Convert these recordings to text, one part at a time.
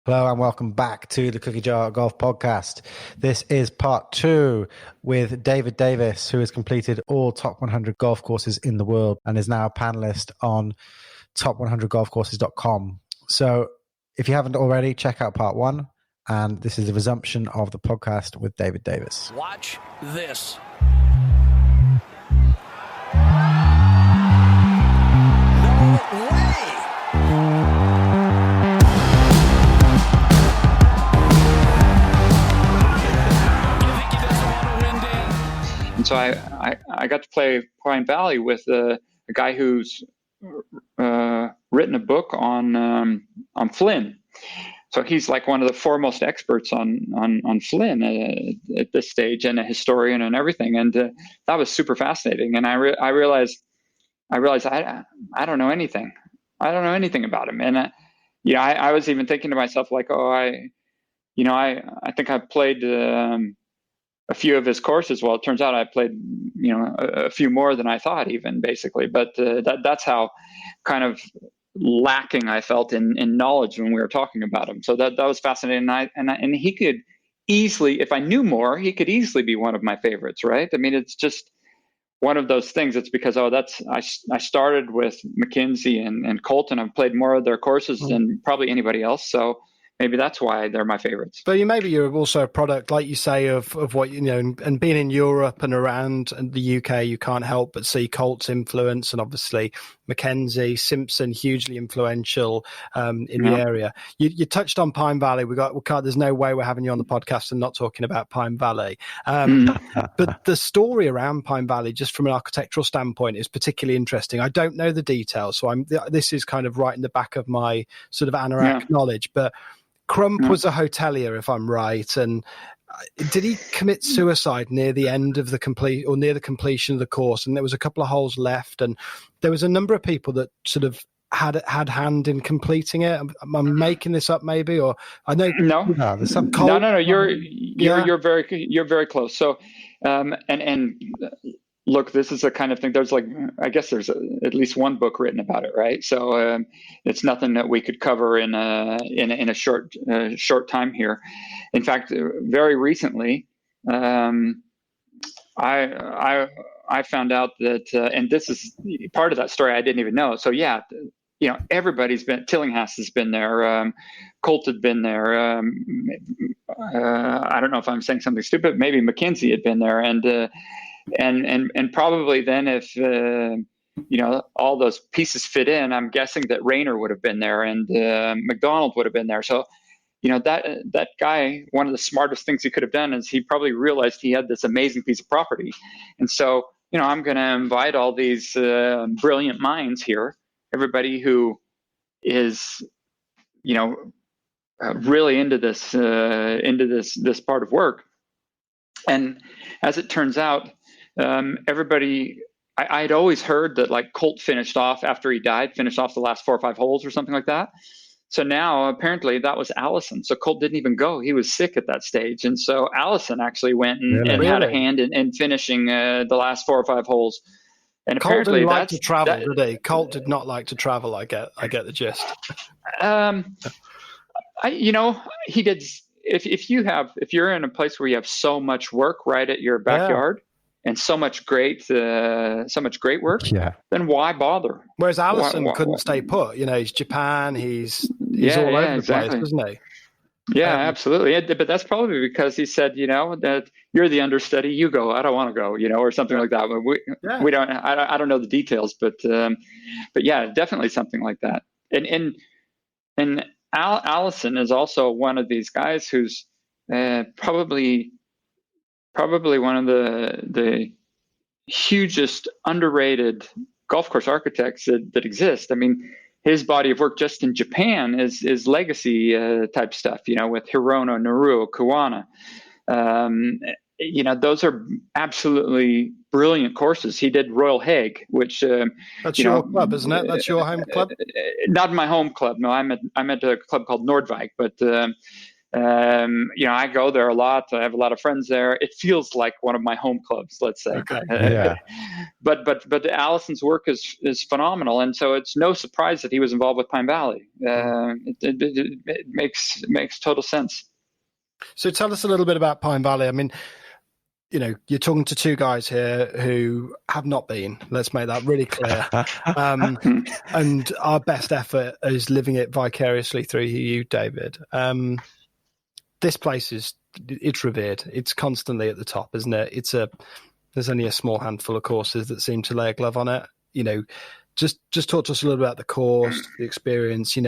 Hello and welcome back to the Cookie Jar Golf Podcast. This is part 2 with David Davis, who has completed all top 100 golf courses in the world and is now a panelist on top100golfcourses.com. So if you haven't already, check out part 1. And this is the resumption of the podcast with David Davis. Watch this. No way! And so I got to play Pine Valley with a guy who's written a book on Flynn. So he's like one of the foremost experts on Flynn at this stage, and a historian and everything. And that was super fascinating. And I realized I don't know anything. I don't know anything about him. And I was even thinking to myself like, I think I've played a few of his courses. Well, it turns out I played, a few more than I thought, even basically. But that's how kind of lacking I felt in knowledge when we were talking about him. So that was fascinating. And he could easily, if I knew more, he could easily be one of my favorites, right? I mean, it's just one of those things. It's because I started with McKenzie and Colton. I've played more of their courses than probably anybody else. So maybe that's why they're my favorites. But maybe you're also a product, like you say, of what, and being in Europe and around the UK, you can't help but see Colt's influence, and obviously Mackenzie, Simpson, hugely influential in the area. You touched on Pine Valley. There's no way we're having you on the podcast and not talking about Pine Valley. But the story around Pine Valley, just from an architectural standpoint, is particularly interesting. I don't know the details, so this is kind of right in the back of my sort of anorak knowledge, but Crump was a hotelier, if I'm right, and did he commit suicide near the end of near the completion of the course? And there was a couple of holes left, and there was a number of people that sort of had hand in completing it. I'm making this up, maybe, or I know there's some cold. No. You're very close. So, and look, this is the kind of thing. There's I guess there's at least one book written about it, right? So it's nothing that we could cover in a short time here. In fact, very recently, I found out that, and this is part of that story I didn't even know. So everybody's been. Tillinghast has been there. Colt had been there. I don't know if I'm saying something stupid. Maybe McKenzie had been there, and probably then if all those pieces fit in, I'm guessing that Rayner would have been there, and McDonald would have been there. So that guy, one of the smartest things he could have done is he probably realized he had this amazing piece of property. And so I'm going to invite all these brilliant minds here, everybody who is really into this part of work. And as it turns out, everybody, I'd always heard that Colt finished off after he died, finished off the last 4 or 5 holes or something like that. So now apparently that was Allison. So Colt didn't even go. He was sick at that stage. And so Allison actually went and had a hand in finishing the last 4 or 5 holes. And Colt apparently didn't like to travel, did he? Colt did not like to travel. I get the gist. He did. If you're in a place where you have so much work right at your backyard and so much great work, then why bother? Whereas Allison couldn't stay put. He's Japan. He's all over the place, isn't he? Yeah, absolutely. But that's probably because he said, that you're the understudy, you go. I don't want to go, or something like that. But we don't. I don't know the details, but yeah, definitely something like that. And Allison is also one of these guys who's probably one of the hugest underrated golf course architects that exist. I mean, his body of work just in Japan is legacy type stuff, with Hirono, Naruo, Kuwana. Those are absolutely brilliant courses. He did Royal Hague, which that's your club, isn't it? That's your home club. Not my home club. No, I'm at a club called Noordwijkse, but I go there a lot. I have a lot of friends there. It feels like one of my home clubs, let's say. Okay. Yeah. But Allison's work is phenomenal, and so it's no surprise that he was involved with Pine Valley. It makes total sense. So tell us a little bit about Pine Valley. I mean, you're talking to two guys here who have not been. Let's make that really clear. And our best effort is living it vicariously through you, David. This place it's revered. It's constantly at the top, isn't it? There's only a small handful of courses that seem to lay a glove on it. Just talk to us a little bit about the course, the experience.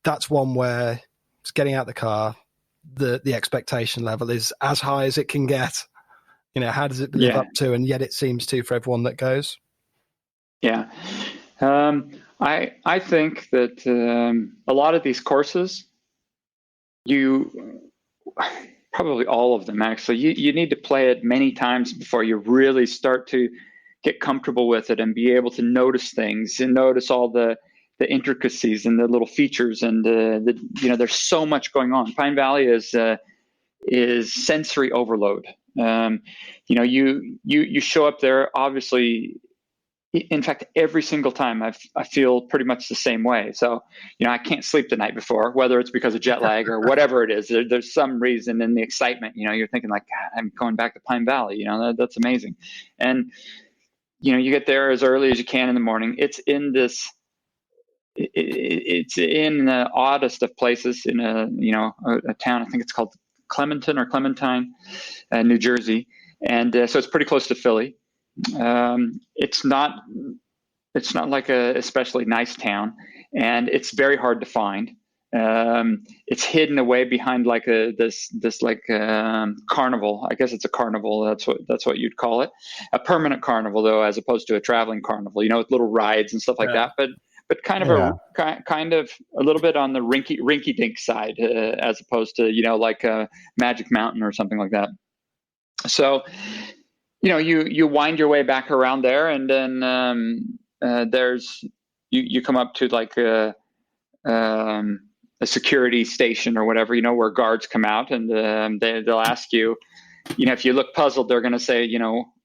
That's one where it's getting out the car. The expectation level is as high as it can get. How does it live up to, and yet it seems to for everyone that goes? Yeah. I think that a lot of these courses, probably all of them actually, you need to play it many times before you really start to get comfortable with it and be able to notice things and notice all the intricacies and the little features, and there's so much going on. Pine Valley is sensory overload. You show up there, obviously. In fact, every single time I feel pretty much the same way. So, I can't sleep the night before, whether it's because of jet lag or whatever it is. There's some reason in the excitement. You're thinking like, God, I'm going back to Pine Valley. That's amazing. And you get there as early as you can in the morning. It's in the oddest of places in a town. I think it's called Clementon or Clementine, New Jersey, and so it's pretty close to Philly. It's not like a especially nice town, and it's very hard to find. It's hidden away behind like this carnival. I guess it's a carnival. That's what you'd call it. A permanent carnival, though, as opposed to a traveling carnival. With little rides and stuff like that. But kind of a little bit on the rinky dink side, as opposed to like a Magic Mountain or something like that. So you wind your way back around there, and then there's you come up to like a security station or whatever, where guards come out, and they'll ask you, if you look puzzled, they're going to say,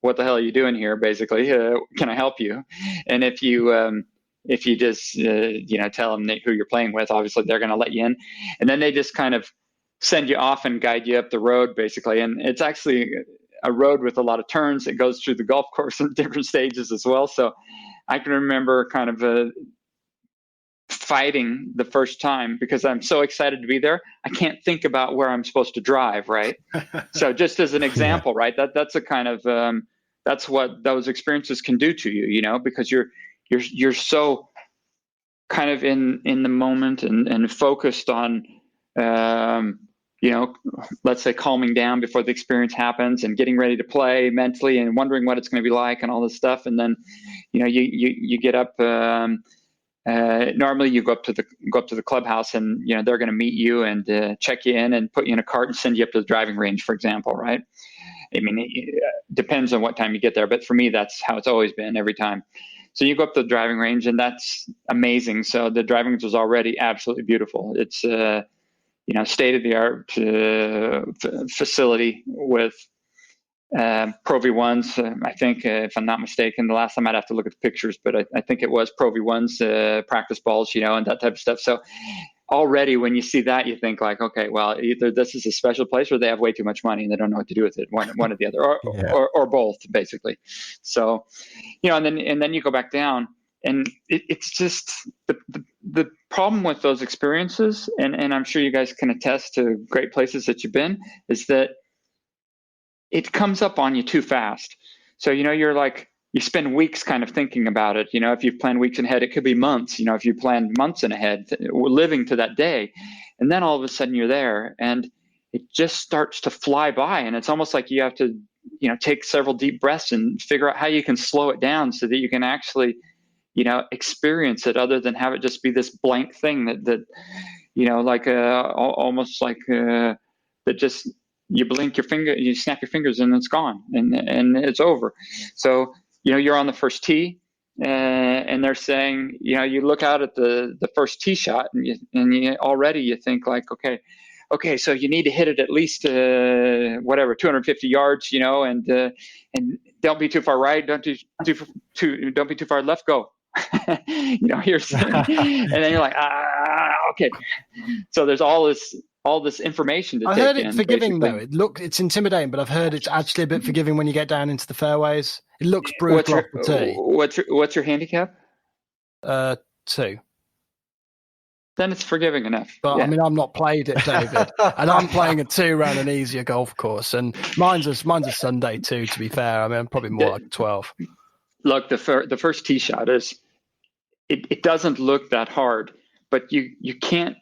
what the hell are you doing here? Basically, can I help you? And if you just tell them who you're playing with, obviously they're going to let you in, and then they just kind of send you off and guide you up the road, basically. And it's actually a road with a lot of turns. It goes through the golf course in different stages as well. So I can remember kind of fighting the first time because I'm so excited to be there. I can't think about where I'm supposed to drive, right? So just as an example, right? That's a kind of that's what those experiences can do to you, because you're so kind of in the moment and focused on let's say calming down before the experience happens and getting ready to play mentally and wondering what it's going to be like and all this stuff. And then, you get up, normally you go up to the clubhouse, and, they're going to meet you and check you in and put you in a cart and send you up to the driving range, for example. Right. I mean, it depends on what time you get there, but for me, that's how it's always been every time. So you go up to the driving range, and that's amazing. So the driving range was already absolutely beautiful. It's state-of-the-art facility with Pro V1s. I think, if I'm not mistaken, the last time I'd have to look at the pictures, but I think it was Pro V1s, practice balls, and that type of stuff. So already when you see that, you think like, okay, well, either this is a special place or they have way too much money and they don't know what to do with it, one or the other, or both, basically. So, and then you go back down. And it's just the problem with those experiences, and I'm sure you guys can attest to great places that you've been, is that it comes up on you too fast. So, you're like, you spend weeks kind of thinking about it. If you've planned weeks ahead, it could be months, if you plan months in ahead, living to that day. And then all of a sudden you're there and it just starts to fly by. And it's almost like you have to, take several deep breaths and figure out how you can slow it down so that you can actually experience it, other than have it just be this blank thing that like almost like that just you blink your finger, you snap your fingers, and it's gone, and it's over. So you're on the first tee, and they're saying, you look out at the first tee shot, and you already you think like, okay, okay, so you need to hit it at least 250 yards, and don't be too far right, don't be too far left, go. Here's and then you're like, okay. So there's all this information to I take heard it in, forgiving basically. though. It's intimidating, but I've heard it's actually a bit forgiving when you get down into the fairways. It looks brutal off the tee. What's your handicap? 2. Then it's forgiving enough. But yeah. I mean, I'm not played it, David, and I'm playing a 2 around an easier golf course, and mine's a Sunday 2. To be fair, I mean, I'm probably more like 12. Look, the first tee shot is it doesn't look that hard, but you can't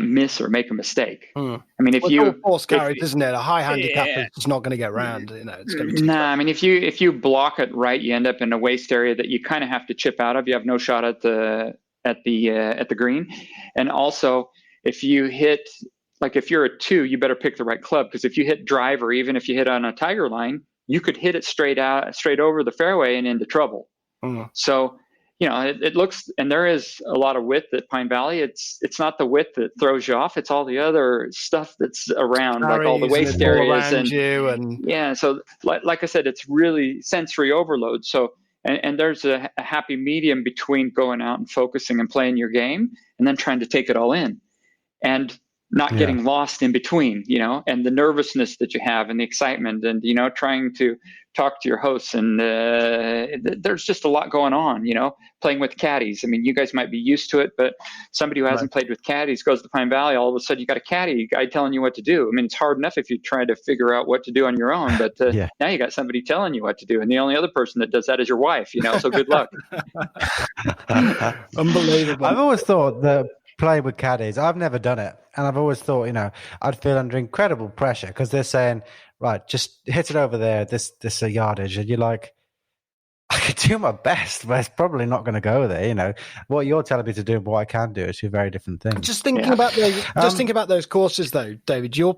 miss or make a mistake. I mean, if you force carried, isn't it? A high handicap is just not going to get round. It's going to be too I mean, if you block it right, you end up in a waste area that you kind of have to chip out of. You have no shot at the green, and also if you hit, like if you're a 2, you better pick the right club, because if you hit driver, even if you hit on a tiger line, you could hit it straight over the fairway and into trouble. So it looks, and there is a lot of width at Pine Valley. It's not the width that throws you off. It's all the other stuff that's around, like all the waste areas and so like I said, it's really sensory overload. So and there's a happy medium between going out and focusing and playing your game and then trying to take it all in and not getting lost in between, and the nervousness that you have and the excitement and, trying to talk to your hosts. And there's just a lot going on, playing with caddies. I mean, you guys might be used to it, but somebody who hasn't played with caddies goes to Pine Valley, all of a sudden you got a caddy guy telling you what to do. I mean, it's hard enough if you try to figure out what to do on your own, but now you got somebody telling you what to do. And the only other person that does that is your wife, so good luck. Unbelievable. I've always thought that playing with caddies, I've never done it. And I've always thought, I'd feel under incredible pressure because they're saying, right, just hit it over there, this yardage. And you're like, I could do my best, but it's probably not going to go there. What you're telling me to do and what I can do is two very different things. Just thinking about those courses though, David, you're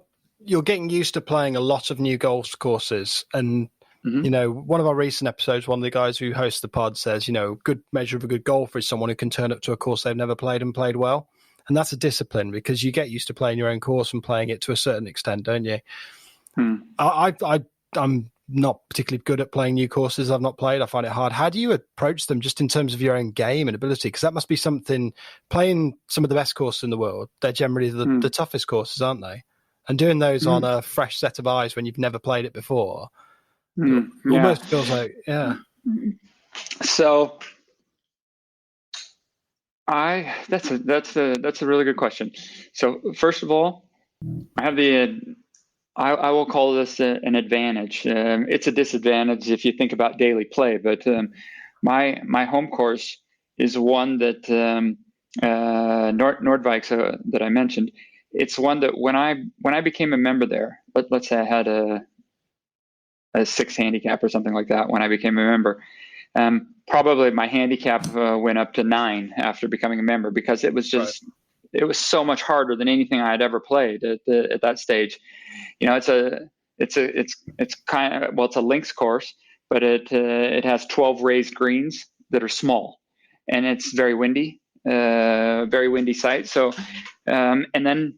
getting used to playing a lot of new golf courses. And, one of our recent episodes, one of the guys who hosts the pod says, good measure of a good golfer is someone who can turn up to a course they've never played and played well. And that's a discipline because you get used to playing your own course and playing it to a certain extent, don't you? I'm not particularly good at playing new courses I've not played. I find it hard. How do you approach them just in terms of your own game and ability? Because that must be something, playing some of the best courses in the world, they're generally the toughest courses, aren't they? And doing those on a fresh set of eyes when you've never played it before, almost feels like, So that's a really good question. So first of all, I have I will call this an advantage. It's a disadvantage if you think about daily play, but my home course is one that Noordwijkse that I mentioned. It's one that when I became a member there, let's say I had a 6 handicap or something like that when I became a member. Probably my handicap went up to 9 after becoming a member because it was just it was so much harder than anything I had ever played at that stage. It's a links course, but it has 12 raised greens that are small, and it's very windy site. So and then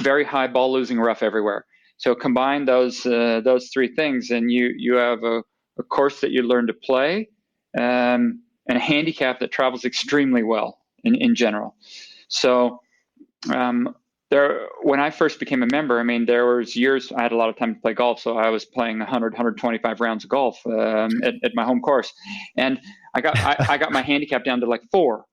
very high ball losing rough everywhere. So combine those 3 things, and you have a course that you learn to play, and a handicap that travels extremely well in general. So when I first became a member, I mean, there was years I had a lot of time to play golf, so I was playing 125 rounds of golf at my home course, and I got my handicap down to like 4.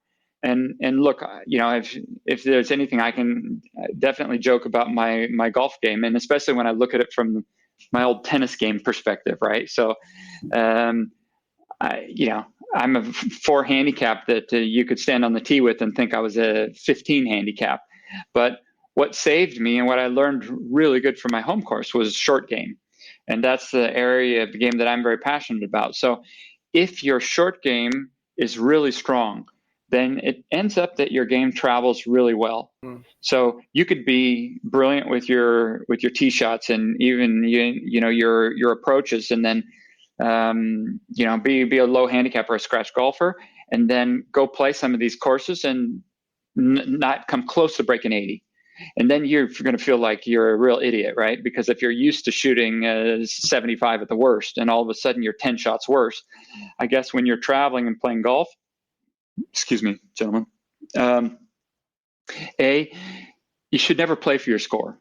And look, if there's anything, I can definitely joke about my golf game, and especially when I look at it from my old tennis game perspective, right? So, I'm a 4 handicap that you could stand on the tee with and think I was a 15 handicap. But what saved me and what I learned really good from my home course was short game, and that's the area of the game that I'm very passionate about. So, if your short game is really strong, then it ends up that your game travels really well. So you could be brilliant with your tee shots and even your approaches, and then be a low handicap or a scratch golfer, and then go play some of these courses and not come close to breaking 80. And then you're going to feel like you're a real idiot, right? Because if you're used to shooting 75 at the worst, and all of a sudden you're 10 shots worse, I guess when you're traveling and playing golf, excuse me, gentlemen, you should never play for your score.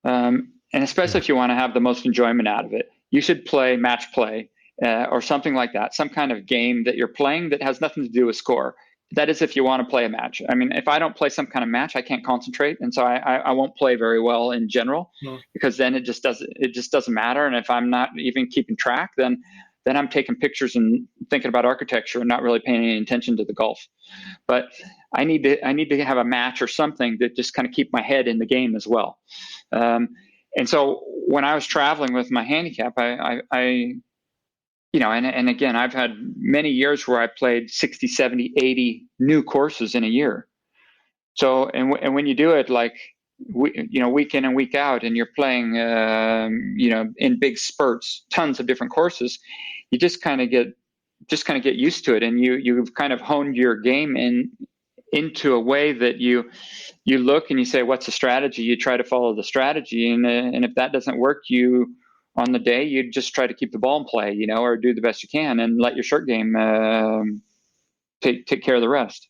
And especially if you want to have the most enjoyment out of it, you should play match play or something like that, some kind of game that you're playing that has nothing to do with score. That is if you want to play a match. I mean, if I don't play some kind of match, I can't concentrate, and so I won't play very well in general, because then it just doesn't matter. And if I'm not even keeping track, then I'm taking pictures and thinking about architecture and not really paying any attention to the golf. But I need to have a match or something that just kind of keep my head in the game as well. And so when I was traveling with my handicap, and again, I've had many years where I played 60, 70, 80 new courses in a year. So, and when you do it like, week in and week out, and you're playing, in big spurts, tons of different courses, you just kind of get used to it, and you've kind of honed your game into a way that you look and you say, what's the strategy? You try to follow the strategy, and if that doesn't work, on the day, you just try to keep the ball in play, or do the best you can, and let your short game take care of the rest.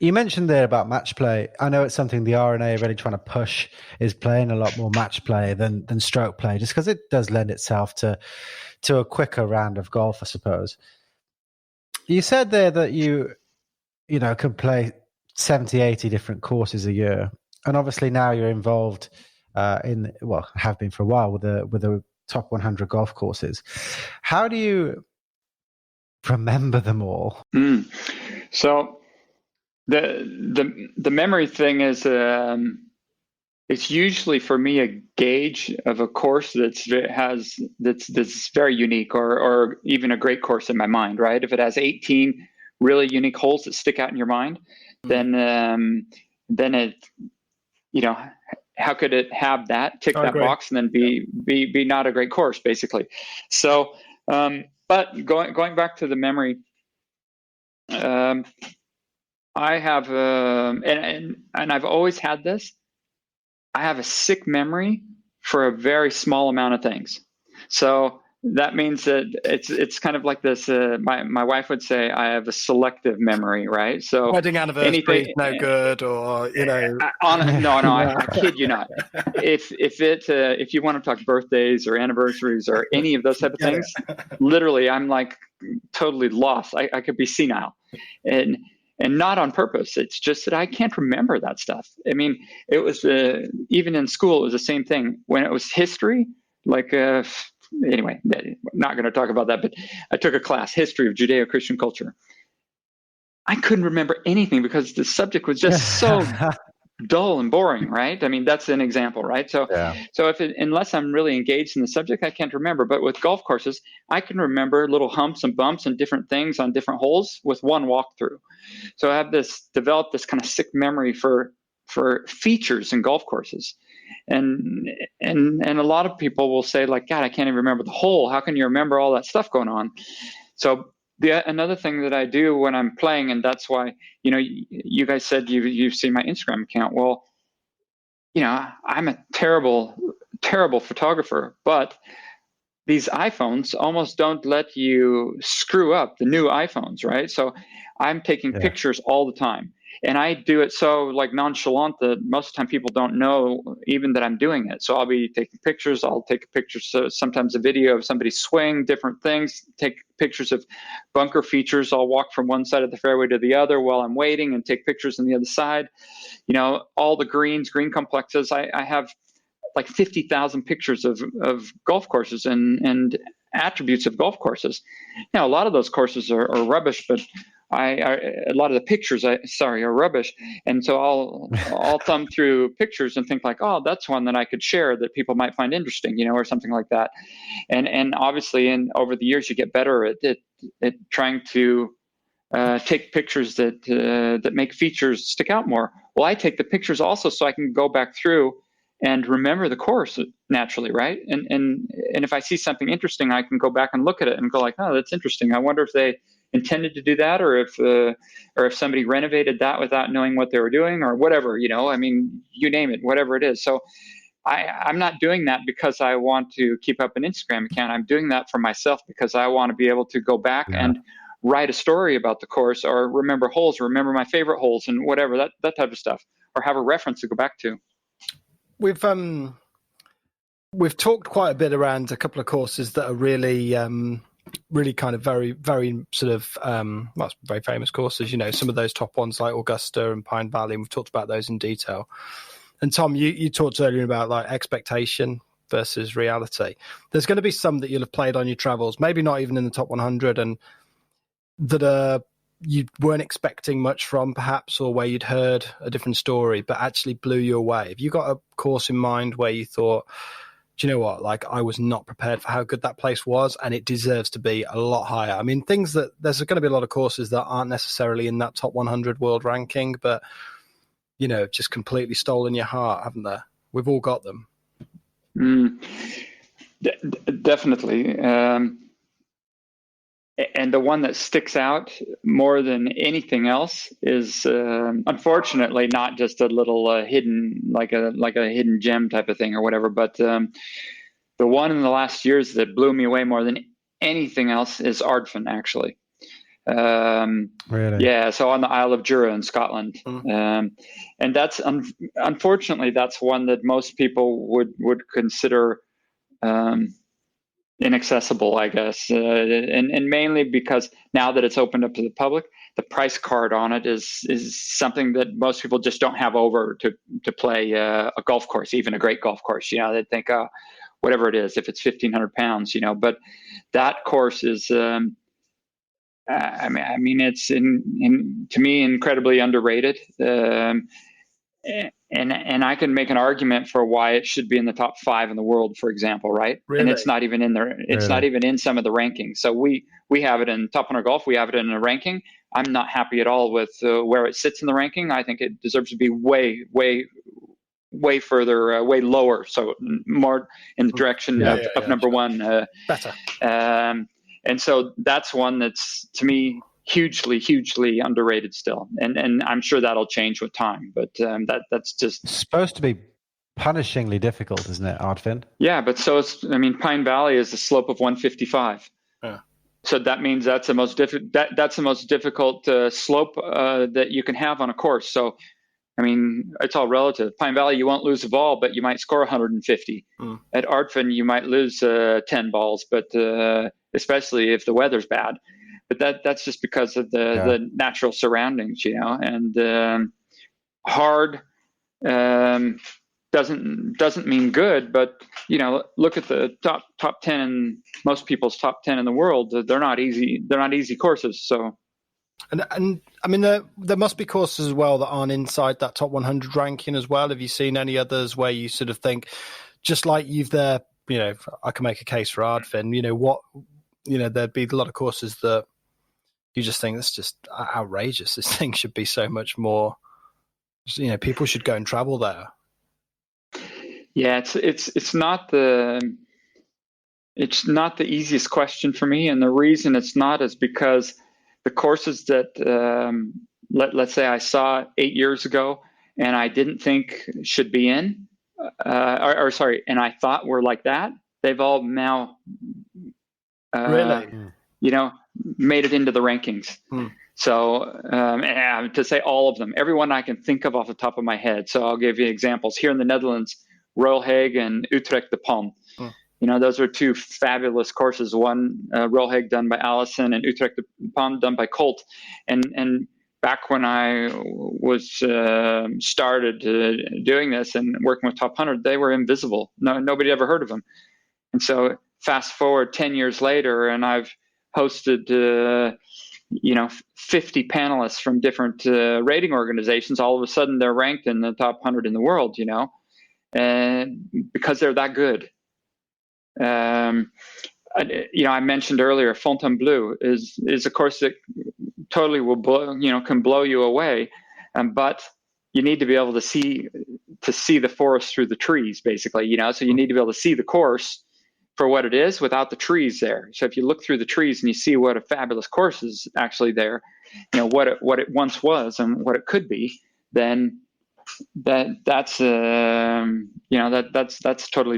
You mentioned there about match play. I know it's something the RNA are really trying to push, is playing a lot more match play than stroke play, just because it does lend itself to a quicker round of golf, I suppose. You said there that you can play 70, 80 different courses a year, and obviously now you're involved have been for a while with the top 100 golf courses. How do you remember them all? So the memory thing is it's usually for me a gauge of a course that's very unique, or even a great course in my mind, right? If it has 18 really unique holes that stick out in your mind, then it, how could it have that, tick that box, and then be not a great course, basically? So, but going back to the memory, I have, and I've always had this. I have a sick memory for a very small amount of things. So that means that it's kind of like this. My wife would say I have a selective memory, right? So wedding anniversary is no good, or no, I kid you not. If you want to talk birthdays or anniversaries or any of those type of things, literally I'm like totally lost. I could be senile, and not on purpose. It's just that I can't remember that stuff. I mean, it was even in school, it was the same thing. When it was history, like. Anyway, not going to talk about that, but I took a class, history of Judeo-Christian culture. I couldn't remember anything because the subject was just so dull and boring, right? I mean, that's an example, right? So, unless I'm really engaged in the subject, I can't remember. But with golf courses, I can remember little humps and bumps and different things on different holes with one walkthrough. So I have developed this kind of sick memory for features in golf courses. And a lot of people will say, like, God, I can't even remember the hole. How can you remember all that stuff going on? So another thing that I do when I'm playing, and that's why, you guys said you've seen my Instagram account. Well, I'm a terrible, terrible photographer, but these iPhones almost don't let you screw up the new iPhones, right? So I'm taking pictures all the time. And I do it so like nonchalant that most of the time people don't know even that I'm doing it. So I'll be taking pictures. I'll take pictures, sometimes a video of somebody swing, different things, take pictures of bunker features. I'll walk from one side of the fairway to the other while I'm waiting and take pictures on the other side. All the green complexes. I have like 50,000 pictures of golf courses and attributes of golf courses. A lot of those courses are rubbish, but a lot of the pictures are rubbish, and so I'll thumb through pictures and think like, oh, that's one that I could share that people might find interesting, or something like that. And obviously, over the years, you get better at trying to take pictures that make features stick out more. Well, I take the pictures also so I can go back through and remember the course naturally, right? And if I see something interesting, I can go back and look at it and go like, oh, that's interesting. I wonder if intended to do that, or if somebody renovated that without knowing what they were doing, or whatever, I mean, you name it, whatever it is. So I'm not doing that because I want to keep up an Instagram account. I'm doing that for myself because I want to be able to go back and write a story about the course, or remember holes, remember my favorite holes, and whatever, that type of stuff, or have a reference to go back to. We've talked quite a bit around a couple of courses that are really really kind of very, very sort of very famous courses, some of those top ones like Augusta and Pine Valley, and we've talked about those in detail. And Tom, you talked earlier about like expectation versus reality. There's going to be some that you'll have played on your travels, maybe not even in the top 100, and that you weren't expecting much from, perhaps, or where you'd heard a different story, but actually blew you away. Have you got a course in mind where you thought, do you know what, like, I was not prepared for how good that place was, and it deserves to be a lot higher? I mean, there's going to be a lot of courses that aren't necessarily in that top 100 world ranking, but just completely stolen your heart, haven't they? We've all got them. Definitely. And the one that sticks out more than anything else is, unfortunately, not just a little hidden, like a hidden gem type of thing or whatever, but the one in the last years that blew me away more than anything else is Ardfin, actually. Really? Yeah, so on the Isle of Jura in Scotland. And that's unfortunately, that's one that most people would consider inaccessible, I guess, and mainly because now that it's opened up to the public, the price card on it is something that most people just don't have over to play a golf course, even a great golf course. They think, whatever it is, if it's £1,500, but that course is. I mean, it's to me incredibly underrated, and I can make an argument for why it should be in the top 5 in the world, for example, right? Really? And it's not even in there. It's not even in some of the rankings. So we have it in Top 100 Golf. We have it in a ranking. I'm not happy at all with where it sits in the ranking. I think it deserves to be way, way, way further, way lower. So more in the direction of number one. Better. And so that's one that's, to me, hugely, hugely underrated still. And I'm sure that'll change with time. But that's just... It's supposed to be punishingly difficult, isn't it, Ardfin? Yeah, but Pine Valley is a slope of 155. Yeah. So that means that's the most difficult slope that you can have on a course. So, I mean, it's all relative. Pine Valley, you won't lose a ball, but you might score 150. At Ardfin, you might lose 10 balls, but especially if the weather's bad. But that's just because of the natural surroundings, and hard doesn't mean good, but look at the top 10 and most people's top 10 in the world. They're not easy courses. So, and I mean, there must be courses as well that aren't inside that top 100 ranking as well. Have you seen any others where you sort of think, just like you've there, I can make a case for Ardfin, there'd be a lot of courses that you just think, that's just outrageous. This thing should be so much more, people should go and travel there. Yeah, it's not the easiest question for me, and the reason it's not is because the courses that let's say I saw 8 years ago and I didn't think should be in, and I thought were like that, they've all now really, made it into the rankings. So to say all of them, everyone I can think of off the top of my head. So I'll give you examples. Here in the Netherlands, Royal Hague and Utrecht de Palm. Those are two fabulous courses. One, Royal Hague done by Allison, and Utrecht de Palm done by Colt. And back when I was started doing this and working with Top 100, they were invisible. Nobody ever heard of them. And so fast forward 10 years later, and I've hosted 50 panelists from different rating organizations. All of a sudden, they're ranked in the top 100 in the world. And because they're that good. I mentioned earlier, Fontainebleau is a course that totally will can blow you away, but you need to be able to see the forest through the trees, basically. So you need to be able to see the course for what it is without the trees there. So if you look through the trees and you see what a fabulous course is actually there, what it once was and what it could be, then that's totally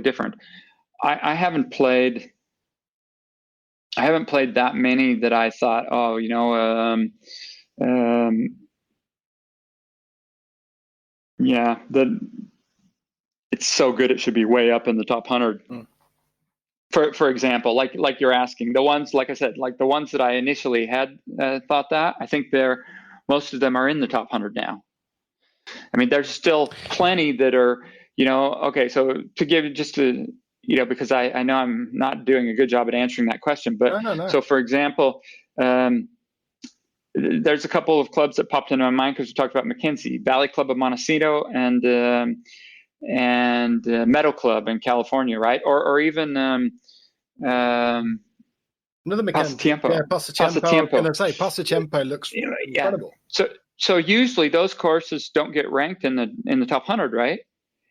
different. I haven't played that many that I thought, it's so good it should be way up in the top 100. For example, like you're asking, the ones, like I said, like the ones that I initially had thought that, I think most of them are in the top 100 now. I mean, there's still plenty that are, okay, so to give just to, because I know I'm not doing a good job at answering that question, but No. So for example, there's a couple of clubs that popped into my mind because we talked about Mackenzie, Valley Club of Montecito and Meadow Club in California, right? Or even another Mackenzie. Pasatiempo. Yeah, Pasatiempo. I was going to say Pasatiempo looks incredible. So usually those courses don't get ranked in the top 100, right?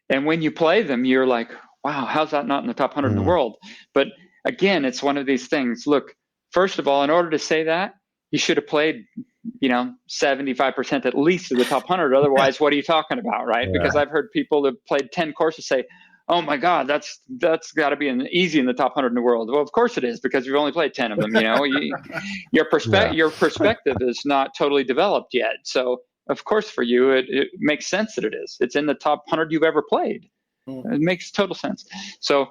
And when you play them, you're like, wow, how's that not in the top 100 in the world? But again, it's one of these things. Look, first of all, in order to say that, you should have played, 75% at least of the top 100. Otherwise, what are you talking about, right? Yeah. Because I've heard people that played 10 courses say, oh my God, that's got to be easy in the top 100 in the world. Well, of course it is, because you've only played 10 of them. Your perspective is not totally developed yet. So of course for you, it makes sense that it is. It's in the top 100 you've ever played. It makes total sense. So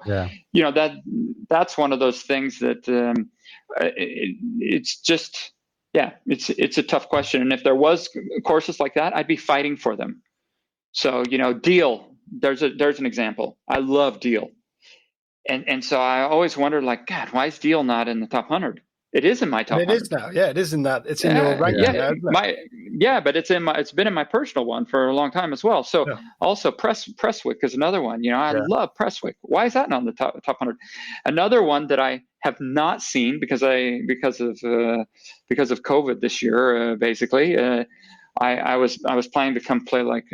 that's one of those things that it's just. Yeah, it's a tough question. And if there was courses like that, I'd be fighting for them. So, Deal, there's an example. I love Deal. And so I always wondered, like, God, why is Deal not in the top 100? It is in my top 100. It is now. Yeah, it is in that. It's in your ranking. But it's been in my personal one for a long time as well. So also Prestwick is another one. I love Prestwick. Why is that not in the top 100? Another one that I have not seen because of COVID this year, basically. I was planning to come play like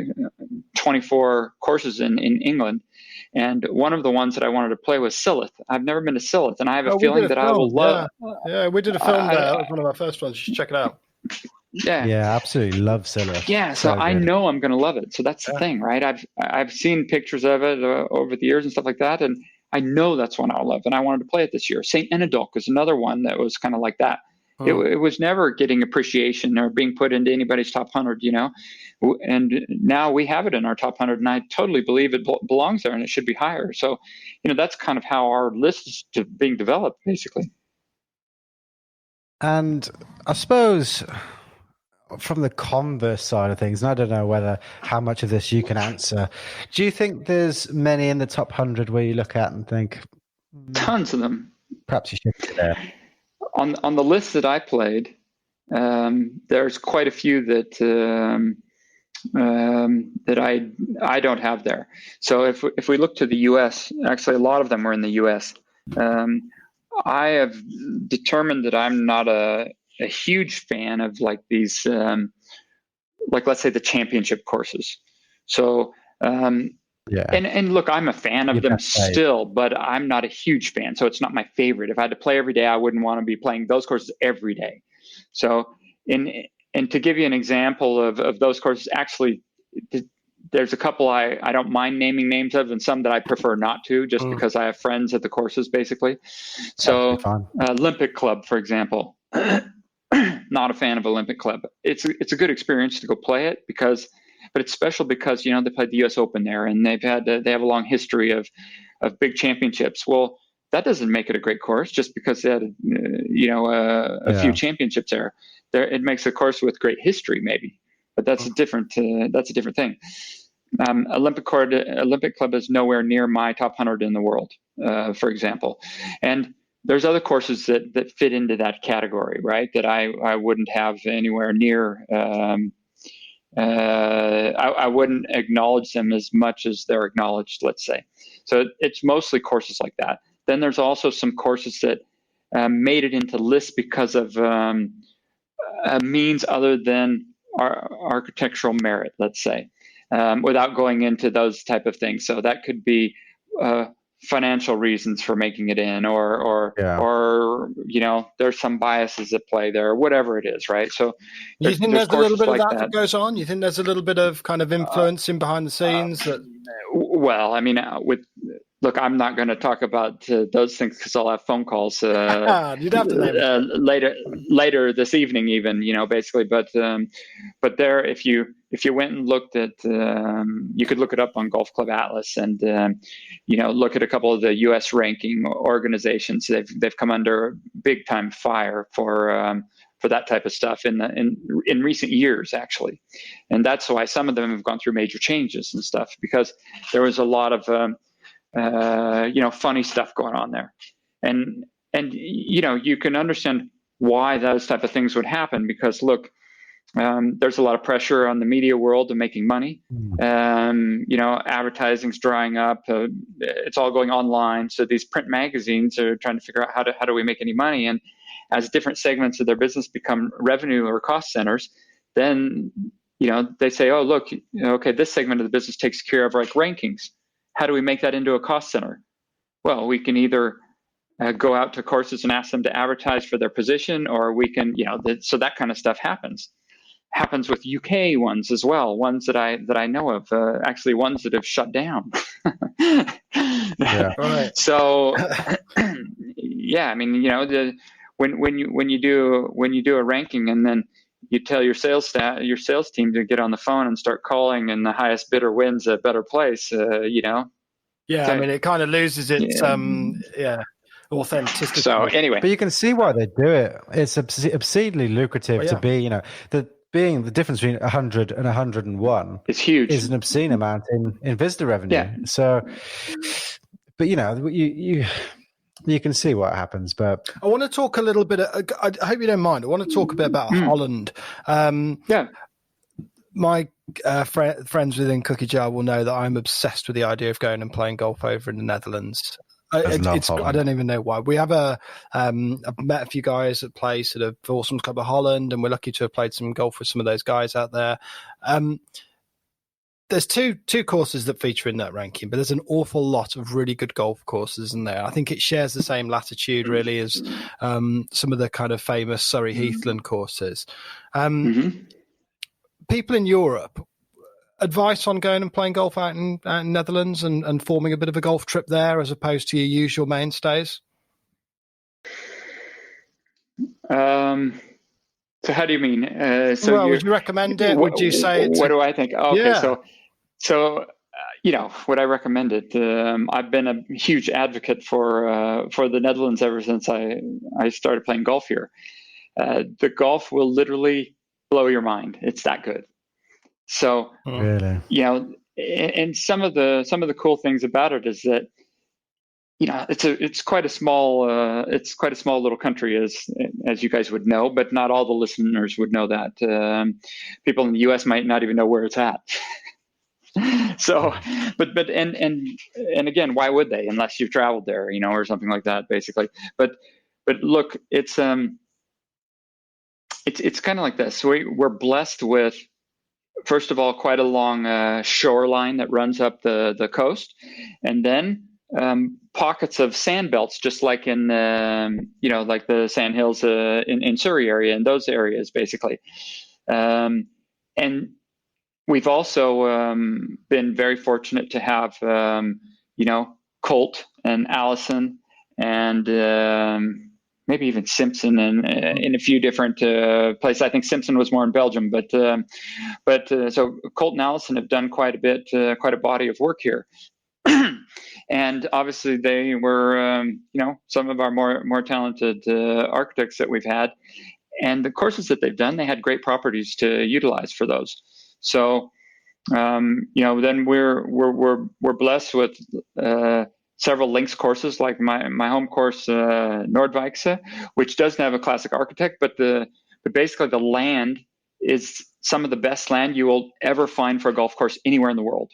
24 courses in England. And one of the ones that I wanted to play was Silloth. I've never been to Silloth, and I have a feeling that I will love. Yeah, we did a film there. That was one of our first ones. You should check it out. Yeah, absolutely love Silloth. Yeah, so I know I'm going to love it. So that's the thing, right? I've seen pictures of it over the years and stuff like that, and I know that's one I'll love, and I wanted to play it this year. St. Enedolc is another one that was kind of like that. It was never getting appreciation or being put into anybody's top 100, and now we have it in our top 100, and I totally believe it belongs there and it should be higher. So, that's kind of how our list is being developed, basically. And I suppose from the converse side of things, and I don't know how much of this you can answer, do you think there's many in the top 100 where you look at and think, tons of them? Perhaps you should be there. On the list that I played, there's quite a few that I don't have there. So if we look to the U.S., actually a lot of them were in the U.S. I have determined that I'm not a huge fan of like these, like let's say the championship courses. So. And look, I'm a fan of them still, but I'm not a huge fan. So it's not my favorite. If I had to play every day, I wouldn't want to be playing those courses every day. So and to give you an example of those courses, actually, there's a couple I don't mind naming names of, and some that I prefer not to, just because I have friends at the courses, basically. So Olympic Club, for example, not a fan of Olympic Club. It's a good experience to go play it but it's special because, they played the U.S. Open there, and they have a long history of big championships. Well, that doesn't make it a great course just because they had, a few championships there. It makes a course with great history, maybe, but that's a different thing. Olympic Club is nowhere near my top 100 in the world, for example, and there's other courses that fit into that category, right? That I wouldn't have anywhere near. I wouldn't acknowledge them as much as they're acknowledged, let's say. So it's mostly courses like that. Then there's also some courses that made it into lists because of a means other than architectural merit, let's say, without going into those type of things. So that could be financial reasons for making it in, or there's some biases at play there, whatever it is, right? So you think there's a little bit of like that goes on? You think there's a little bit of kind of influencing behind the scenes? Well, I mean, look, I'm not going to talk about those things because I'll have phone calls You'd have to name it. later this evening, even, basically. But there, if you went and looked at, you could look it up on Golf Club Atlas, and look at a couple of the U.S. ranking organizations. They've come under big time fire for that type of stuff in recent years, actually, and that's why some of them have gone through major changes and stuff, because there was a lot of funny stuff going on there, and you can understand why those type of things would happen, because look, there's a lot of pressure on the media world to making money. Advertising's drying up. It's all going online. So these print magazines are trying to figure out how do we make any money. And as different segments of their business become revenue or cost centers, then they say, oh, look, okay, this segment of the business takes care of like rankings. How do we make that into a cost center? Well, we can either go out to courses and ask them to advertise for their position, or we can, so that kind of stuff happens with UK ones as well, ones that I know of, actually ones that have shut down. Yeah. Right. So, yeah, I mean, when you do a ranking, and then you tell your sales team to get on the phone and start calling, and the highest bidder wins a better place. Yeah, I mean, it kind of loses its authenticity. So anyway, but you can see why they do it. It's obscenely lucrative to be, being the difference between 100 and 101 it's huge. Is an obscene amount in visitor revenue. Yeah. So, but you can see what happens. But I want to talk a little bit. I hope you don't mind. I want to talk a bit about Holland. My friends within Cookie Jar will know that I'm obsessed with the idea of going and playing golf over in the Netherlands. I don't even know why. We have I've met a few guys that play sort of Awesome Club of Holland, and we're lucky to have played some golf with some of those guys out there. There's two courses that feature in that ranking, but there's an awful lot of really good golf courses in there. I think it shares the same latitude really as some of the kind of famous Surrey Heathland courses. People in Europe, advice on going and playing golf out in Netherlands and forming a bit of a golf trip there as opposed to your usual mainstays? So how do you mean? Would you recommend it? Would you say what do I think? Okay, so would I recommend it? I've been a huge advocate for the Netherlands ever since I started playing golf here. The golf will literally blow your mind. It's that good. So, really, and some of the cool things about it is that, it's quite a small little country, as you guys would know, but not all the listeners would know that. People in the U.S. might not even know where it's at. So, but again, why would they, unless you've traveled there, or something like that, basically. But look, it's kind of like this. We're blessed with, first of all, quite a long shoreline that runs up the coast, and then pockets of sand belts, just like in like the sand hills in Surrey area, and those areas basically. And we've also been very fortunate to have Colt and Allison and maybe even Simpson and in a few different places. I think Simpson was more in Belgium, but so Colt and Allison have done quite a body of work here. And obviously they were, some of our more talented architects that we've had, and the courses that they've done, they had great properties to utilize for those. So, then we're blessed with several links courses, like my home course, Noordwijkse, which doesn't have a classic architect, but basically the land is some of the best land you will ever find for a golf course anywhere in the world.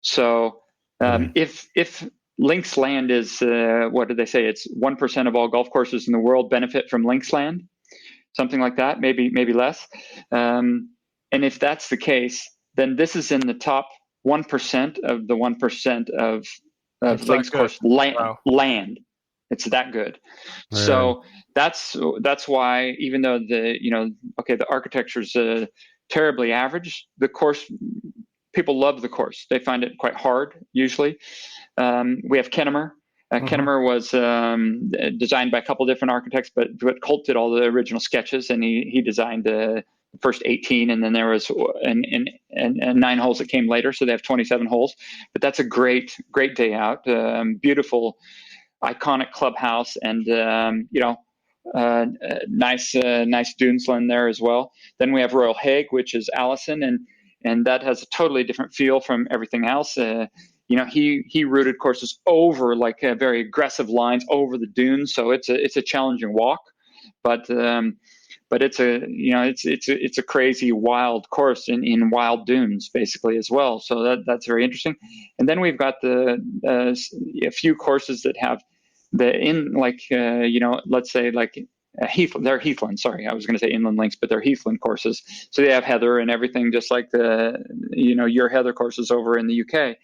So if links land is, what did they say? It's 1% of all golf courses in the world benefit from links land, something like that, maybe less. And if that's the case, then this is in the top 1% of the 1% of of links course Wow. land. It's that good. Really? So that's why, even though the architecture is terribly average, the course, people love the course. They find it quite hard usually. We have Kennemer. Kennemer was designed by a couple different architects, but Colt did all the original sketches, and he designed the first 18, and then there was and 9 holes that came later, so they have 27 holes. But that's a great day out. Beautiful, iconic clubhouse, and nice dunesland there as well. Then we have Royal Hague, which is Allison, and that has a totally different feel from everything else. He routed courses over like very aggressive lines over the dunes, so it's a challenging walk, but it's a crazy wild course in wild dunes basically as well. So that's very interesting. And then we've got a few courses that have let's say like they're heathland. Sorry, I was going to say inland links, but they're heathland courses. So they have heather and everything, just like your heather courses over in the UK.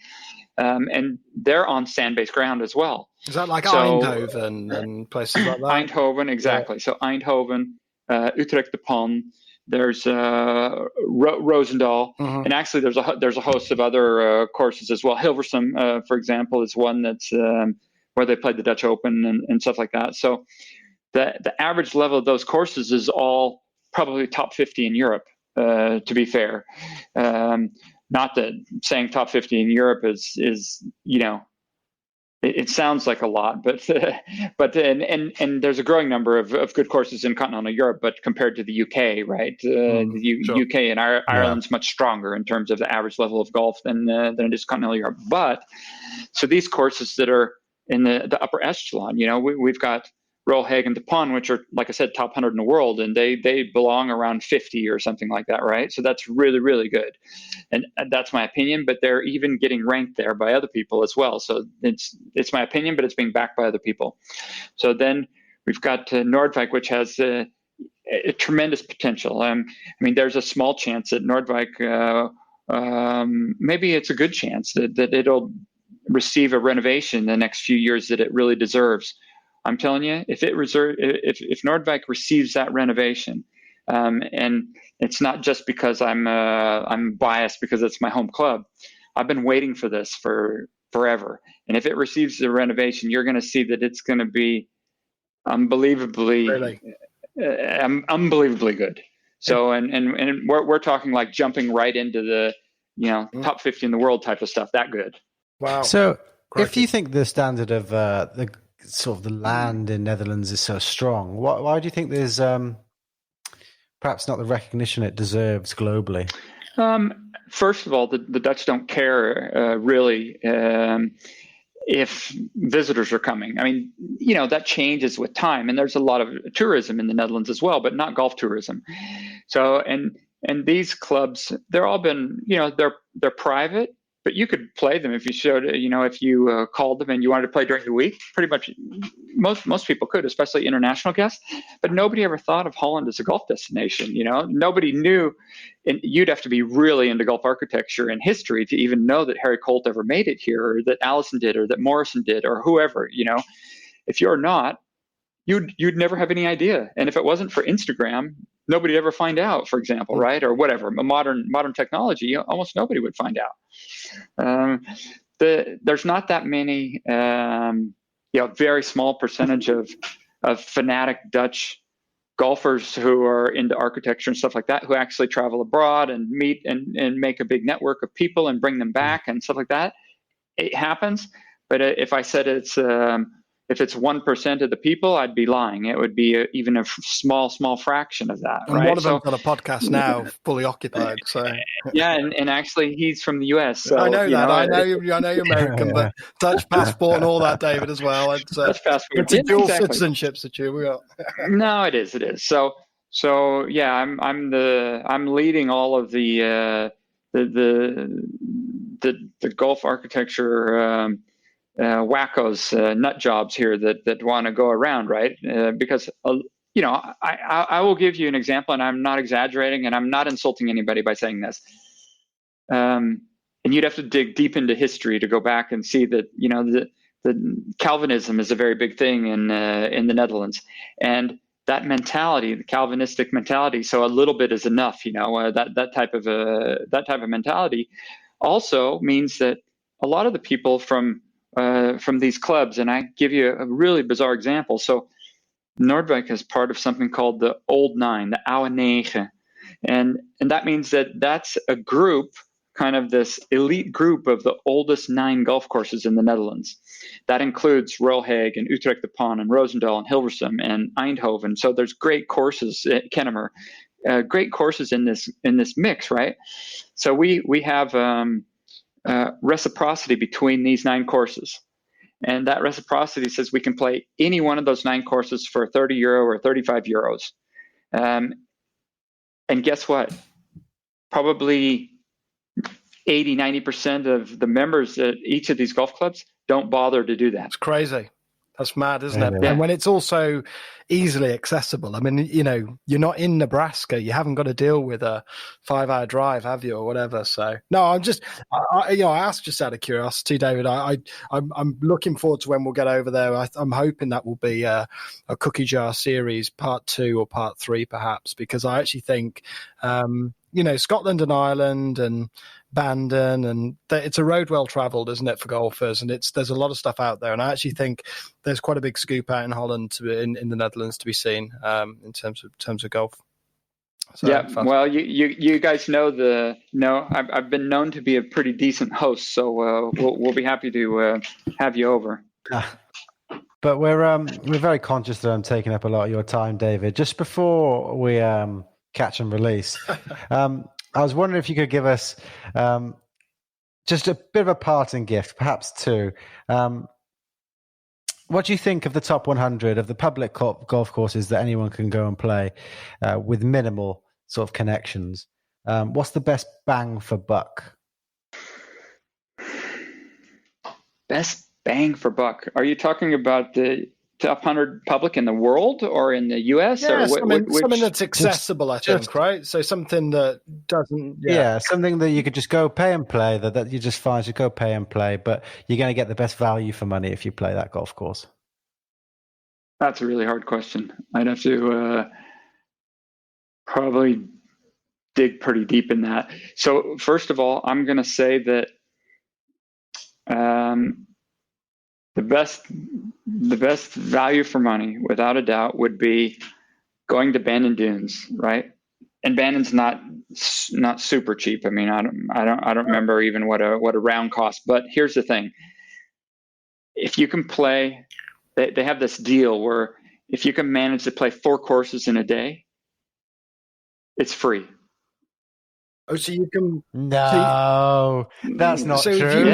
And they're on sand-based ground as well. Is that like Eindhoven and places like that? Eindhoven, exactly. Yeah. So Eindhoven, Utrecht de Pan, there's Roosendaal, and actually there's a host of other courses as well. Hilversum, for example, is one that's where they played the Dutch Open and stuff like that. So the average level of those courses is all probably top 50 in Europe, to be fair. Not that saying top 50 in Europe is it sounds like a lot, but there's a growing number of good courses in continental Europe, but compared to the UK, right? The UK and Ireland's much stronger in terms of the average level of golf than it is continental Europe. But so these courses that are in the upper echelon, we've got Royal Hague and De Pon, which are, like I said, top 100 in the world, and they belong around 50 or something like that, right? So that's really, really good. And that's my opinion, but they're even getting ranked there by other people as well. So it's my opinion, but it's being backed by other people. So then we've got Noordwijk, which has a tremendous potential. There's a small chance that Noordwijk, maybe it's a good chance that it'll receive a renovation in the next few years that it really deserves. I'm telling you, if Noordwijk receives that renovation, and it's not just because I'm biased because it's my home club. I've been waiting for this for forever, and if it receives the renovation, you're going to see that it's going to be unbelievably good. So, and we're talking like jumping right into the top 50 in the world type of stuff. That good. Wow. So, if you think the standard of the sort of the land in Netherlands is so strong, why do you think there's perhaps not the recognition it deserves globally? First of all, the Dutch don't care really if visitors are coming. That changes with time, and there's a lot of tourism in the Netherlands as well, but not golf tourism. So and these clubs, they're all been they're private. But you could play them if you showed, if you called them and you wanted to play during the week. Pretty much, most people could, especially international guests. But nobody ever thought of Holland as a golf destination. Nobody knew, and you'd have to be really into golf architecture and history to even know that Harry Colt ever made it here, or that Allison did, or that Morrison did, or whoever. If you're not, you'd never have any idea. And if it wasn't for Instagram, nobody would ever find out, for example, right? Or whatever, modern technology, almost nobody would find out. There's not that many, very small percentage of fanatic Dutch golfers who are into architecture and stuff like that, who actually travel abroad and meet and make a big network of people and bring them back and stuff like that. It happens, but if I said if it's 1% of the people, I'd be lying. It would be even a small fraction of that. And right? one of them's on a podcast now, fully occupied. So yeah, and actually he's from the US. So, I know that. I know you're American, but Dutch passport and all that, David, as well. It's Dutch passport. It's a dual citizenship situation we got. No, it is. So yeah, I'm leading all of the golf architecture. Wackos, nut jobs here that want to go around, right? Because I will give you an example, and I'm not exaggerating, and I'm not insulting anybody by saying this. and you'd have to dig deep into history to go back and see that, the Calvinism is a very big thing in the Netherlands, and that mentality, the Calvinistic mentality, so a little bit is enough, that type of mentality also means that a lot of the people from these clubs, and I give you a really bizarre example. So Noordwijk is part of something called the Old Nine, the Oude Negen, and that means that's a group, kind of this elite group of the oldest 9 golf courses in the Netherlands. That includes Royal Hague and Utrecht de Pan and Roosendaal and Hilversum and Eindhoven. So there's great courses at Kennemer, great courses in this mix, right? So we have reciprocity between these 9 courses. And that reciprocity says we can play any one of those 9 courses for €30 or €35. And guess what? Probably 80-90% of the members at each of these golf clubs don't bother to do that. It's crazy. That's mad, isn't it? Yeah. And when it's also easily accessible. I mean, you're not in Nebraska. You haven't got to deal with a 5-hour drive, have you, or whatever? So, no, I asked just out of curiosity, David. I'm looking forward to when we'll get over there. I'm hoping that will be a cookie jar series, part 2 or part 3, perhaps, because I actually think, Scotland and Ireland and Bandon, and it's a road well travelled, isn't it, for golfers? And there's a lot of stuff out there, and I actually think there's quite a big scoop out in Holland, in the Netherlands, to be seen in terms of golf. So, yeah, well, you guys I've been known to be a pretty decent host, so we'll be happy to have you over. But we're very conscious that I'm taking up a lot of your time, David. Just before we catch and release, I was wondering if you could give us just a bit of a parting gift, perhaps 2. What do you think of the top 100 of the public golf courses that anyone can go and play with minimal sort of connections? What's the best bang for buck? Best bang for buck? Are you talking about the top 100 public in the world or in the US? Yeah, or something that's accessible, I think, right? So something that doesn't... Yeah, something that you could just go pay and play, that you just find you go pay and play, but you're going to get the best value for money if you play that golf course. That's a really hard question. I'd have to probably dig pretty deep in that. So first of all, I'm going to say that the best value for money, without a doubt, would be going to Bandon Dunes, right? And Bandon's not super cheap. I mean, I don't remember even what a round costs. But here's the thing: if you can play, they have this deal where if you can manage to play 4 courses in a day, it's free. Oh, so you can? No, that's not true.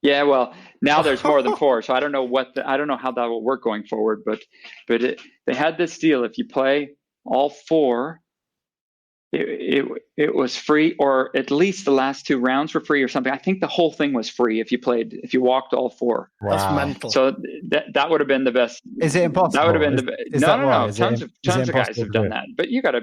Yeah, well, now there's more than 4, so I don't know how that will work going forward. But they had this deal: if you play all 4, it was free, or at least the last 2 rounds were free, or something. I think the whole thing was free if you walked all 4. Wow. That's mental. So that would have been the best. Is it impossible? That would have been the best. No. Tons of guys have done that, but you got to,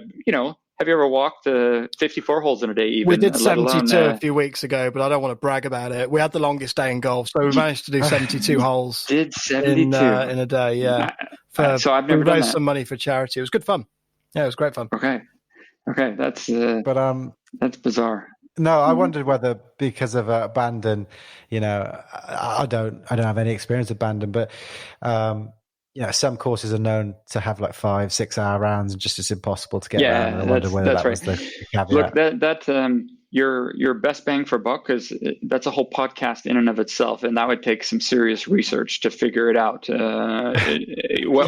have you ever walked 54 holes in a day? Even we did 72 a few weeks ago, but I don't want to brag about it. We had the longest day in golf, so we managed to do 72 holes. Did 72 in a day? Yeah. So I've never we done raised that. some money for charity. It was good fun. Yeah, it was great fun. Okay, that's that's bizarre. No, I wondered whether because of Bandon, I don't have any experience with Bandon, but some courses are known to have like 5-6 hour rounds, and just it's impossible to get around. I wonder whether that was the caveat. Look, that your best bang for buck that's a whole podcast in and of itself, and that would take some serious research to figure it out. David,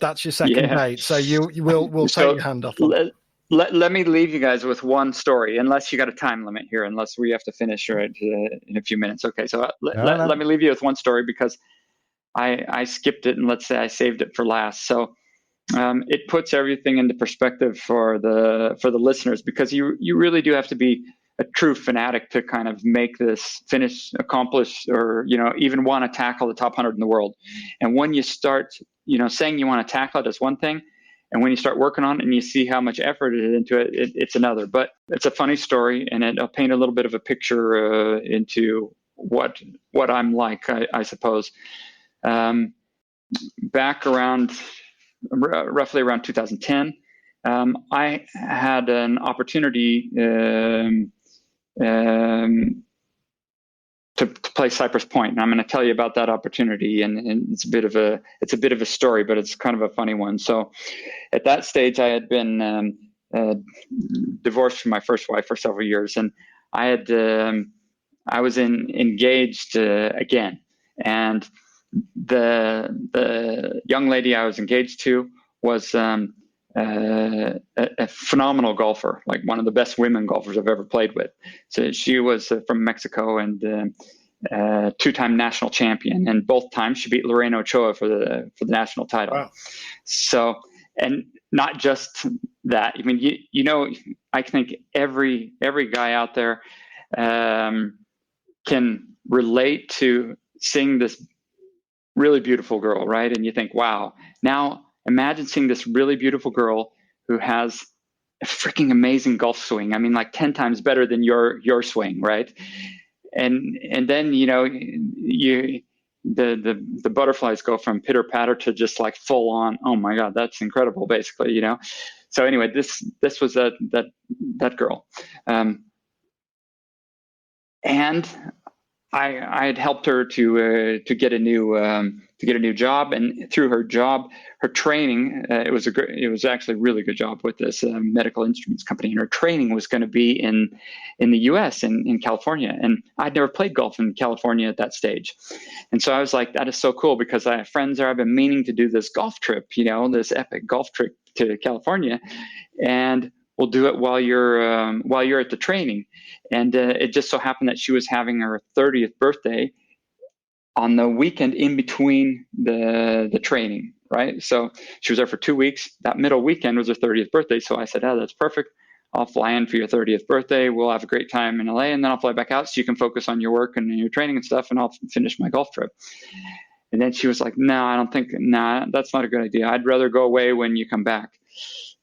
that's your second date, so we'll take your hand off. Let me leave you guys with one story, unless you got a time limit here, unless we have to finish right in a few minutes. Okay, so let me leave you with one story, because I skipped it, and let's say I saved it for last. So it puts everything into perspective for the listeners, because you really do have to be a true fanatic to kind of make this accomplish, or even want to tackle the top 100 in the world. And when you start saying you want to tackle it as one thing, And when you start working on it and you see how much effort it is into it, it's another. But it's a funny story, and it'll paint a little bit of a picture into what I'm like, I suppose. Back around roughly around 2010, I had an opportunity to play Cypress Point, and I'm going to tell you about that opportunity. And it's a bit of a story, but it's kind of a funny one. So, at that stage, I had been divorced from my first wife for several years, and I was engaged again, and the young lady I was engaged to was a phenomenal golfer, like one of the best women golfers I've ever played with. So she was from Mexico and two-time national champion, and both times she beat Lorena Ochoa for the national title. Wow. So, and not just that. I mean, you know, I think every guy out there can relate to seeing this really beautiful girl, right? And you think, wow, now imagine seeing this really beautiful girl who has a freaking amazing golf swing. I mean, like 10 times better than your swing, right? And then, you know, the butterflies go from pitter patter to just like full on. Oh my God, that's incredible, basically, you know? So anyway, this was that girl. And I had helped her to get a new job, and through her job, her training, it was actually a really good job with this medical instruments company, and her training was going to be in the U.S. in California, and I'd never played golf in California at that stage, and so I was like, that is so cool, because I have friends there. I've been meaning to do this golf trip, you know, this epic golf trip to California, and we'll do it while you're at the training. And it just so happened that she was having her 30th birthday on the weekend in between the training, right? So she was there for 2 weeks. That middle weekend was her 30th birthday. So I said, oh, that's perfect. I'll fly in for your 30th birthday. We'll have a great time in LA, and then I'll fly back out so you can focus on your work and your training and stuff, and I'll finish my golf trip. And then she was like, no, that's not a good idea. I'd rather go away when you come back.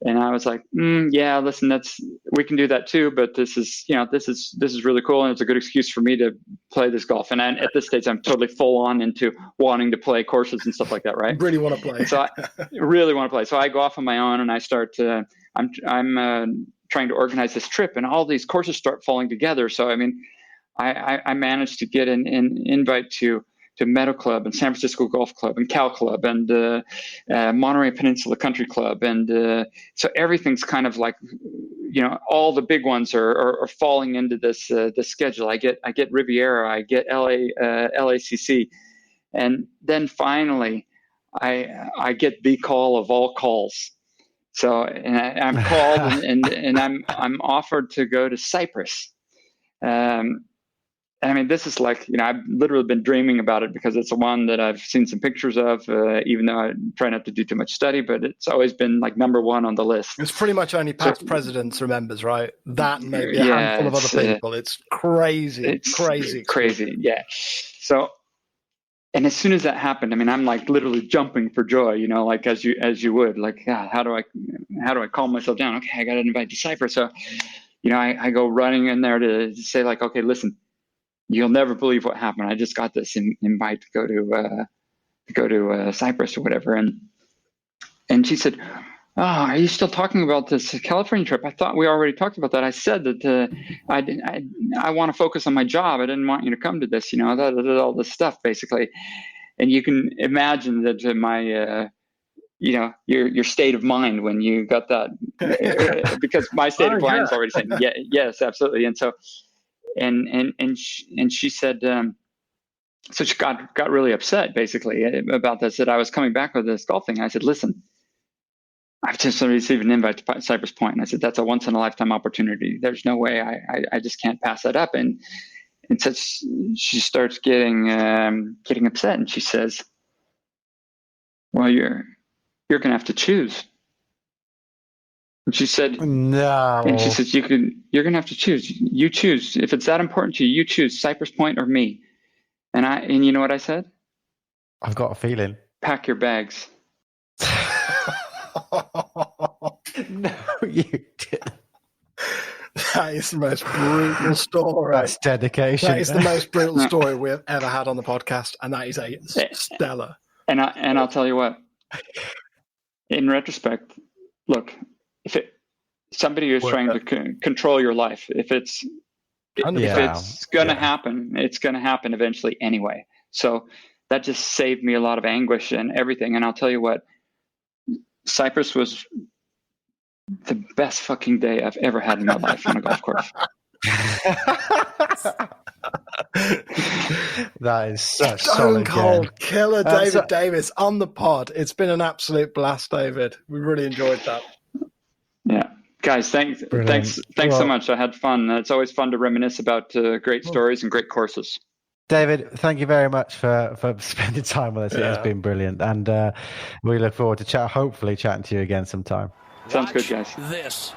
And I was like, yeah, listen, we can do that too, but this is really cool, and it's a good excuse for me to play this golf. And at this stage, I'm totally full on into wanting to play courses and stuff like that, right? Really want to play. So I really want to play. So I go off on my own, and I start I'm trying to organize this trip, and all these courses start falling together. So I mean, I managed to get an invite to Meadow Club and San Francisco Golf Club and Cal Club and Monterey Peninsula Country Club. And so everything's kind of like, you know, all the big ones are falling into this schedule. I get Riviera, I get LACC. And then finally I get the call of all calls. So and I'm called and I'm offered to go to Cyprus. I mean, this is like, you know, I've literally been dreaming about it, because it's the one that I've seen some pictures of, even though I try not to do too much study, but it's always been like number one on the list. It's pretty much only past presidents remembers, right? That and maybe a handful of other people. It's crazy. It's crazy. Yeah. So, and as soon as that happened, I mean, I'm like literally jumping for joy, you know, like as you would, like, yeah, how do I calm myself down? Okay, I got to invite to Cyprus. So, you know, I go running in there to say like, okay, listen, you'll never believe what happened. I just got this invite to go to Cyprus or whatever. And she said, oh, are you still talking about this California trip? I thought we already talked about that. I said that I want to focus on my job. I didn't want you to come to this, you know, all this stuff basically. And you can imagine that my, you know, your state of mind when you got that, because my state of mind is already saying, yeah, yes, absolutely. And so, and she said, so she got really upset basically about this, that I was coming back with this golf thing. I said, listen, I've just received an invite to Cypress Point. And I said, that's a once in a lifetime opportunity. There's no way I just can't pass that up. And so she starts getting upset, and she says, well, you're going to have to choose. And she said, no. And she says, you're going to have to choose. You choose. If it's that important to you, you choose Cypress Point or me. And you know what I said? I've got a feeling. Pack your bags. No, you didn't. That is the most brutal story. That's dedication. That is the most brutal story we've ever had on the podcast, and that is a stellar. And I'll tell you what. In retrospect, look, if somebody is trying to control your life, if it's going to happen, it's going to happen eventually anyway. So that just saved me a lot of anguish and everything. And I'll tell you what, Cyprus was the best fucking day I've ever had in my life on a golf course. That is such Stone cold game. killer, David Davis on the pod. It's been an absolute blast, David. We really enjoyed that. Yeah, guys, thanks so much. I had fun. It's always fun to reminisce about great stories and great courses. David, thank you very much for spending time with us. It's been brilliant, and we look forward to hopefully chatting to you again sometime. Sounds good, guys. This.